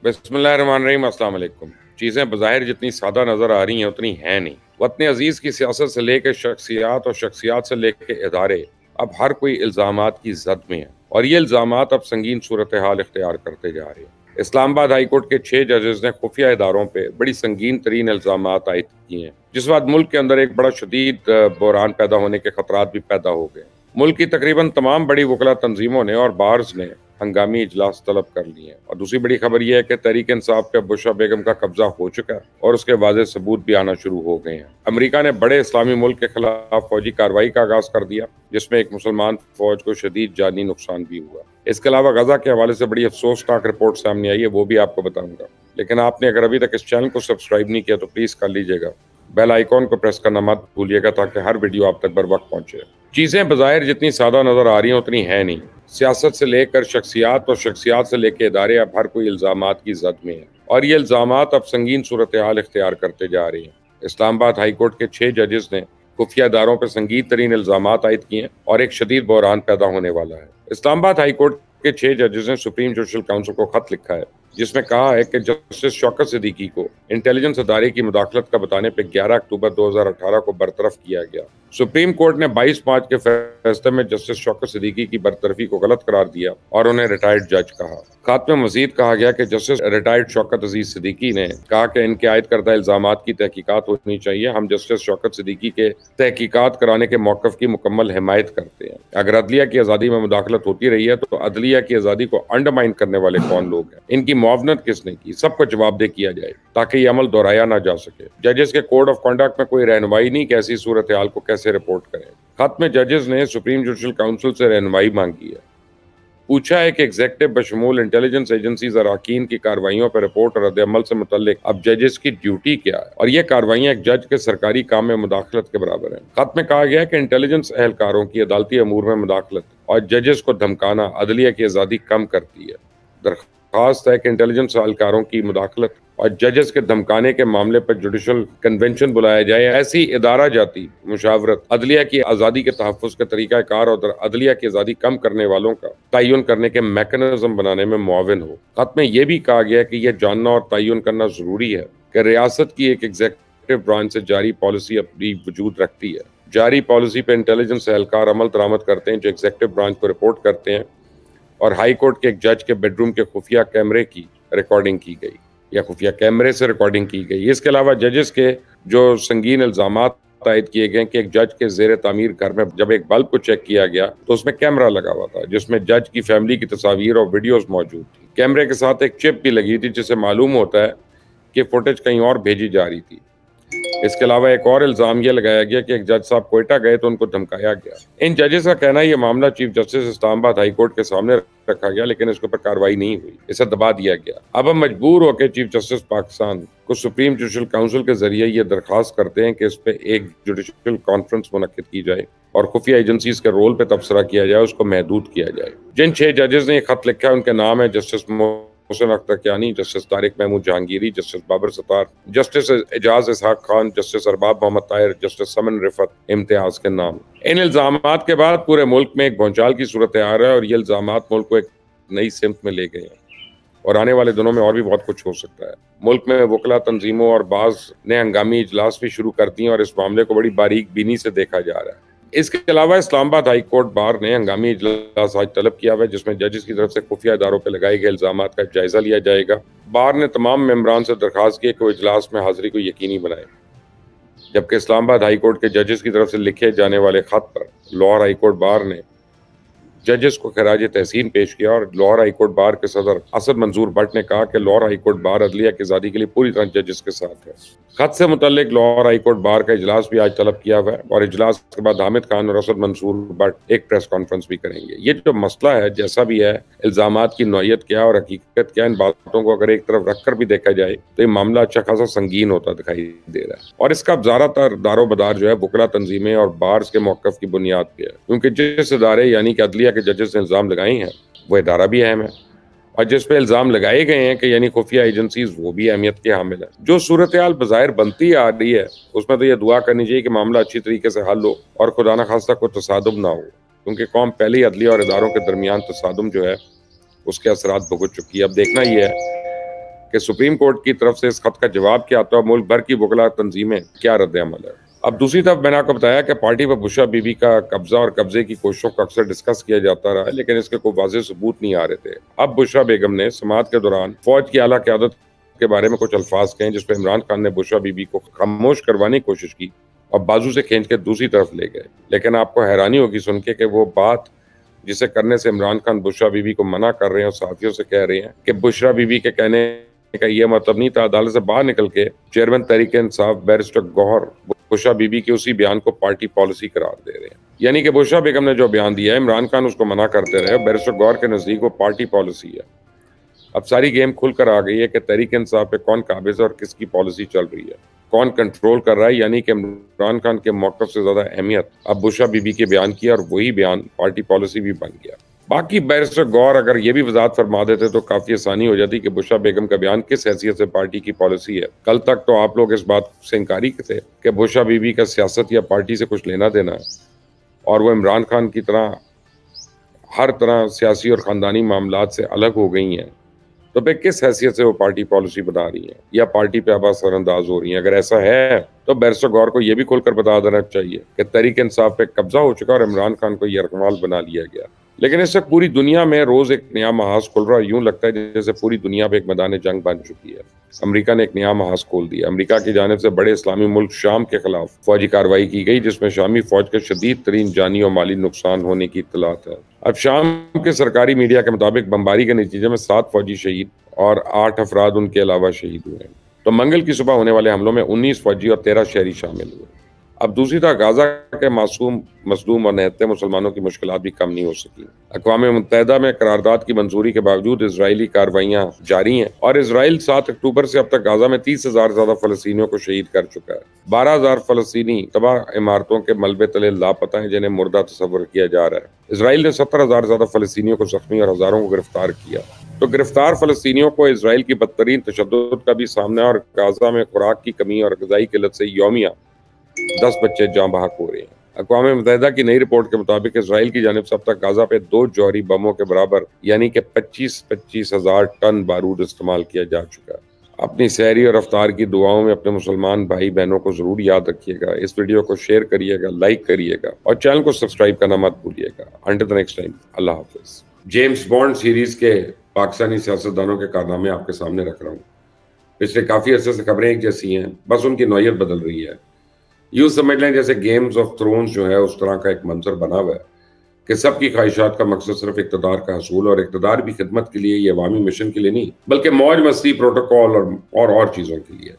बिस्मिल्लाहिर्रहमानिर्रहीम, अस्सलाम वालेकुम। चीज़ें बज़ाहिर जितनी सादा नज़र आ रही हैं उतनी हैं नहीं। वतन अजीज़ की सियासत से लेकर शख्सियात और शख्सियात से लेकर इदारे, अब हर कोई इल्ज़ामात की जद में है और ये इल्ज़ामात अब संगीन सूरत हाल इख्तियार करते जा रहे हैं। इस्लामाबाद हाई कोर्ट के 6 जजेस ने खुफिया इदारों पर बड़ी संगीन तरीन इल्ज़ामात आयद किए हैं, जिस बाद मुल्क के अंदर एक बड़ा शदीद बहरान पैदा होने के खतरात भी पैदा हो गए। मुल्क की तकरीबन तमाम बड़ी वकला तंजीमों ने और बार्स ने हंगामी इजलास तलब कर लिए हैं। और दूसरी बड़ी खबर यह है कि तहरीक इंसाफ पे बुशरा बेगम का कब्जा हो चुका है और उसके वाज़ेह सबूत भी आना शुरू हो गए हैं। अमेरिका ने बड़े इस्लामी मुल्क के खिलाफ फौजी कार्रवाई का आगाज कर दिया, जिसमें एक मुसलमान फौज को शदीद जानी नुकसान भी हुआ। इसके अलावा गजा के हवाले से बड़ी अफसोसनाक रिपोर्ट सामने आई है, वो भी आपको बताऊंगा। लेकिन आपने अगर अभी तक इस चैनल को सब्सक्राइब नहीं किया तो प्लीज कर लीजिएगा। बेल आइकॉन को प्रेस करना मत भूलिएगा ताकि हर वीडियो आप तक बर वक्त पहुंचे। चीजें बज़ाहिर जितनी सादा नजर आ रही हैं उतनी है नहीं। सियासत से लेकर शख्सियात और शख्सियात से लेकर इदारे, अब हर कोई इल्ज़ामात की जद में है और ये इल्ज़ामात अब संगीन सूरत हाल इख्तियार करते जा रहे हैं। इस्लामाबाद हाई कोर्ट के 6 जजेस ने खुफिया इदारों पर संगीन तरीन इल्ज़ामात आयद किए हैं और एक शदीद बहरान पैदा होने वाला है। इस्लामाबाद हाई कोर्ट के 6 जजेस ने सुप्रीम जुडिशल काउंसिल को खत लिखा है, जिसमें कहा है कि जस्टिस शौकत सिद्दीकी को इंटेलिजेंस अदारे की मुदाखलत का बताने पर 11 अक्टूबर 2018 को बरतरफ किया गया। सुप्रीम कोर्ट ने 22 मार्च के फैसले में जस्टिस शौकत सिद्दीकी की बरतरफी को गलत करार दिया और उन्हें रिटायर्ड जज कहा। खात में मजीद कहा गया कि जस्टिस रिटायर्ड शौकत अजीज सिद्दीकी ने कहा कि इनके आयद करदा इल्जामात की तहकीकात होनी चाहिए। हम जस्टिस शौकत सिद्दीकी के तहकीकात कराने के मौक़िफ़ की मुकम्मल हिमायत करते हैं। अगर अदलिया की आज़ादी में मुदाखलत होती रही है तो अदलिया की आज़ादी को अंडरमाइन करने वाले कौन लोग हैं, इनकी मुआवनत किसने की, सबको जवाबदेह किया जाए ताकि ये अमल दोहराया ना जा सके। जजेस के कोड ऑफ कंडक्ट में कोई रहनुमाई नहीं कि ऐसी सूरत हाल को कैसे रिपोर्ट करें। खत में जजेस ने सुप्रीम जुडिशल काउंसिल से रहनुमाई मांगी है। पूछा है कि एग्जेक्टिव बशमूल इंटेलिजेंस एजेंसीज अराकीन की कार्रवाइयों पर रिपोर्ट और रद्द-ए-अमल से मुतल्लिक अब जजेस की ड्यूटी क्या है और ये कार्रवाइयां एक जज के सरकारी काम में मुदाखलत के बराबर हैं। खत में कहा गया है कि इंटेलिजेंस एहलकारों की अदालती अमूर में मुदाखलत और जजेस को धमकाना अदलिया की आज़ादी कम करती है। दरख्वास्त है कि इंटेलिजेंस एहलकारों की मुदाखलत और जजेस के धमकाने के मामले पर जुडिशल कन्वेंशन बुलाया जाए। ऐसी इदारा जाती मुशावरत अदलिया की आज़ादी के तहफ़्फ़ुज़ के तरीक़ाकार और अदलिया की आज़ादी कम करने वालों का तयन करने के मैकेनिज्म बनाने में मुआविन हो। खत में यह भी कहा गया कि यह जानना और तयन करना ज़रूरी है कि रियासत की एक एग्जेक्टिव ब्रांच से जारी पॉलिसी अपनी वजूद रखती है। जारी पॉलिसी पर इंटेलिजेंस एहलकार अमल दरामद करते हैं जो एग्जेक्टिव ब्रांच को रिपोर्ट करते हैं और हाई कोर्ट के एक जज के बेडरूम के खुफिया कैमरे की रिकॉर्डिंग की गई या खुफिया कैमरे से रिकॉर्डिंग की गई। इसके अलावा जजेस के जो संगीन इल्जामात आयद किए गए कि एक जज के जेर तामीर घर में जब एक बल्ब को चेक किया गया तो उसमें कैमरा लगा हुआ था, जिसमें जज की फैमिली की तस्वीर और वीडियोस मौजूद थी। कैमरे के साथ एक चिप भी लगी थी जिससे मालूम होता है कि फुटेज कहीं और भेजी जा रही थी। इसके अलावा एक और इल्जाम यह लगाया गया कि एक जज साहब कोयटा गए तो उनको धमकाया गया। इन जजेस का कहना है ये मामला chief justice Islamabad high court के सामने रखा गया लेकिन इसके ऊपर कार्रवाई नहीं हुई, इसे दबा दिया गया। अब हम मजबूर होकर चीफ जस्टिस पाकिस्तान को सुप्रीम जुडिशल काउंसिल के जरिए ये दरख्वास्त करते हैं कि इस पे एक जुडिशल कॉन्फ्रेंस मुनक्किद की जाए और खुफिया एजेंसीज के रोल पे तबसरा किया जाए, उसको महदूद किया जाए। जिन 6 जजेस ने खत लिखा है उनके नाम है justice Hussain Akhtar Kiyani, justice Tariq Mahmood Jahangiri, justice Babar Sattar, justice Ejaz Ishaq Khan, justice Arbab Mohammad Tahir, justice Saman Rifat Imtiaz के नाम। इन इल्जामात के बाद पूरे मुल्क में एक भौचाल की सूरत आ रहा है और ये इल्जामात मुल्क को एक नई सिमत में ले गए हैं और आने वाले दिनों में और भी बहुत कुछ हो सकता है। मुल्क में वकला तंजीमों और बाज ने हंगामी इजलास भी शुरू कर दिए और इस मामले को बड़ी बारीक बीनी से देखा जा रहा है। इसके अलावा इस्लामाबाद हाई कोर्ट बार ने हंगामी इजलास आज तलब किया हुआ है जिसमें जजेस की तरफ से खुफिया इदारों पर लगाए गए इल्जामात का जायजा लिया जाएगा। बार ने तमाम मेंबरान से दरख्वास्त की कि वो इजलास में हाजिरी को यकीनी बनाए, जबकि इस्लामाबाद हाई कोर्ट के जजेस की तरफ से लिखे जाने वाले खत पर लाहौर हाई कोर्ट बार ने जजेस को खराज तहसीन पेश किया और लाहौर हाई कोर्ट बार के सदर असद मंजूर भट्ट ने कहा कि लाहौर हाई कोर्ट बार अदलिया की आज़ादी के लिए पूरी तरह जजेस के साथ है। खत से मुतल्लिक लाहौर हाई कोर्ट बार का इजलास भी आज तलब किया हुआ है और इजलास के बाद हामिद खान और असद मंसूर भट्ट एक प्रेस कॉन्फ्रेंस भी करेंगे। ये जो मसला है, जैसा भी है, इल्जामात की नौयत क्या और हकीकत क्या, इन बातों को अगर एक तरफ रख कर भी देखा जाए तो ये मामला अच्छा खासा संगीन होता दिखाई दे रहा है और इसका ज़्यादातर दारोमदार जो है वकला तंजीमें और बार्स के मौक़िफ़ की बुनियाद पे है, क्योंकि जिस इदारे यानी कि अदलिया के जजेस ने इल्ज़ाम लगाए हैं वो इदारा भी अहम है और जिस पे इल्ज़ाम लगाए गए हैं कि यानी खुफिया एजेंसीज वो भी अहमियत के हामिल है। जो सूरत हाल बज़ाहिर बनती आ रही है उसमें तो ये दुआ करनी चाहिए कि मामला अच्छी तरीके से हल हो और खुदा न खास्ता कोई तसादुम ना हो, क्योंकि कौम पहले ही अदलिया और इदारों के दरमियान तसादुम जो है उसके असरात भुगत चुकी है। अब देखना ये है کہ سپریم کورٹ کی طرف سے اس خط کا جواب کیا آتا ہے، ملک بھر کی وکلا تنظیمیں کیا رد عمل ہے۔ اب دوسری طرف میں نے آپ کو بتایا کہ party per Bushra be be کا قبضہ اور قبضے کی کوششوں کو اکثر ڈسکس کیا جاتا رہا ہے، لیکن اس کے کوئی واضح ثبوت نہیں آ رہے تھے۔ اب بشرا بیگم نے سماعت کے دوران فوج کی اعلیٰ قیادت کے بارے میں کچھ الفاظ کہیں، جس پہ عمران خان نے بشرا بی بی کو خاموش کروانے کی کوشش کی اور بازو سے کھینچ کے دوسری طرف لے گئے۔ لیکن آپ کو حیرانی ہوگی سن کے کہ وہ بات جسے کرنے سے عمران خان بشرا بی بی کو منع کر رہے ہیں اور صحافیوں سے کہہ رہے ہیں کہ بشرا بی بی کے کہنے کا یہ مطلب نہیں تھا، عدالت سے باہر نکل کے chairman Tehreek Insaf barrister Gauhar Bushra be be کے اسی بیان کو پارٹی پالیسی قرار دے رہے ہیں۔ یعنی کہ بشرا بیگم نے جو بیان دیا ہے عمران خان اس کو منع کرتے رہے، بیرسٹر گوہر کے نزدیک وہ پارٹی پالیسی ہے۔ اب ساری گیم کھل کر آ گئی ہے کہ تحریک انصاف پہ کون قابض ہے اور کس کی پالیسی چل رہی ہے، کون کنٹرول کر رہا ہے۔ یعنی کہ عمران خان کے موقف سے زیادہ اہمیت اب بشرا بی بی کے بیان کی، اور وہی بیان پارٹی پالیسی بھی بن گیا۔ باقی بیرسٹر گوہر اگر یہ بھی وضاحت فرما دیتے تو کافی آسانی ہو جاتی کہ بشرا بیگم کا بیان کس حیثیت سے پارٹی کی پالیسی ہے۔ کل تک تو آپ لوگ اس بات سے انکاری تھے کہ بشرا بی بی کا سیاست یا پارٹی سے کچھ لینا دینا ہے، اور وہ عمران خان کی طرح ہر طرح سیاسی اور خاندانی معاملات سے الگ ہو گئی ہیں، تو پھر کس حیثیت سے وہ پارٹی پالیسی بنا رہی ہیں یا پارٹی پہ اب اثر انداز ہو رہی ہیں؟ اگر ایسا ہے تو بیرسٹر گوہر کو یہ بھی کھول کر بتا دینا چاہیے کہ تحریک انصاف پہ قبضہ ہو چکا اور عمران خان کو یہ رکمال بنا لیا گیا۔ لیکن اس وقت پوری دنیا میں روز ایک نیا محاذ کھل رہا ہے، یوں لگتا ہے جیسے پوری دنیا پہ ایک میدان جنگ بن چکی ہے۔ امریکہ نے ایک نیا محاذ کھول دیا۔ امریکہ کی جانب سے بڑے اسلامی ملک شام کے خلاف فوجی کارروائی کی گئی، جس میں شامی فوج کے شدید ترین جانی اور مالی نقصان ہونے کی اطلاعات ہے۔ اب شام کے سرکاری میڈیا کے مطابق بمباری کے نتیجے میں 7 فوجی شہید اور 8 افراد ان کے علاوہ شہید ہوئے ہیں۔ تو منگل کی صبح ہونے والے حملوں میں 19 فوجی اور 13 شہری شامل ہوئے۔ اب دوسری طرف غزہ کے معصوم، مظلوم اور نہتے مسلمانوں کی مشکلات بھی کم نہیں ہو سکی۔ اقوام متحدہ میں قرارداد کی منظوری کے باوجود اسرائیلی کارروائیاں جاری ہیں، اور اسرائیل 7 اکتوبر سے اب تک غزہ میں 30,000 زیادہ فلسطینیوں کو شہید کر چکا ہے۔ 12,000 فلسطینی تباہ عمارتوں کے ملبے تلے لاپتہ ہیں، جنہیں مردہ تصور کیا جا رہا ہے۔ اسرائیل نے 70,000 زیادہ فلسطینیوں کو زخمی اور ہزاروں کو گرفتار کیا۔ تو گرفتار فلسطینیوں کو اسرائیل کی بدترین تشدد کا بھی سامنا ہے، اور غزہ میں خوراک کی کمی اور غذائی قلت سے یومیہ 10 بچے جاں بحق ہو رہے ہیں۔ اقوام متحدہ کی نئی رپورٹ کے مطابق اسرائیل کی جانب سے اب تک غزہ پہ 2 جوہری بموں کے برابر یعنی کہ 25,000 ٹن بارود استعمال کیا جا چکا ہے۔ اپنی سحری اور افطار کی دعاؤں میں اپنے مسلمان بھائی بہنوں کو ضرور یاد رکھیے گا۔ اس ویڈیو کو شیئر کریے گا، لائک کریے گا، اور چینل کو سبسکرائب کرنا مت بھولیے گا۔ انٹل دی نیکسٹ ٹائم، اللہ حافظ۔ جیمز بانڈ سیریز کے پاکستانی سیاستدانوں کے کارنامے آپ کے سامنے رکھ رہا ہوں۔ پچھلے کافی عرصے سے خبریں ایک جیسی ہیں، بس ان کی نوعیت بدل رہی ہے۔ یوں سمجھ لیں جیسے گیمز آف تھرونز جو ہے اس طرح کا ایک منظر بنا ہوا ہے کہ سب کی خواہشات کا مقصد صرف اقتدار کا حصول، اور اقتدار بھی خدمت کے لیے، یہ عوامی مشن کے لیے نہیں بلکہ موج مستی، پروٹوکول اور چیزوں کے لیے۔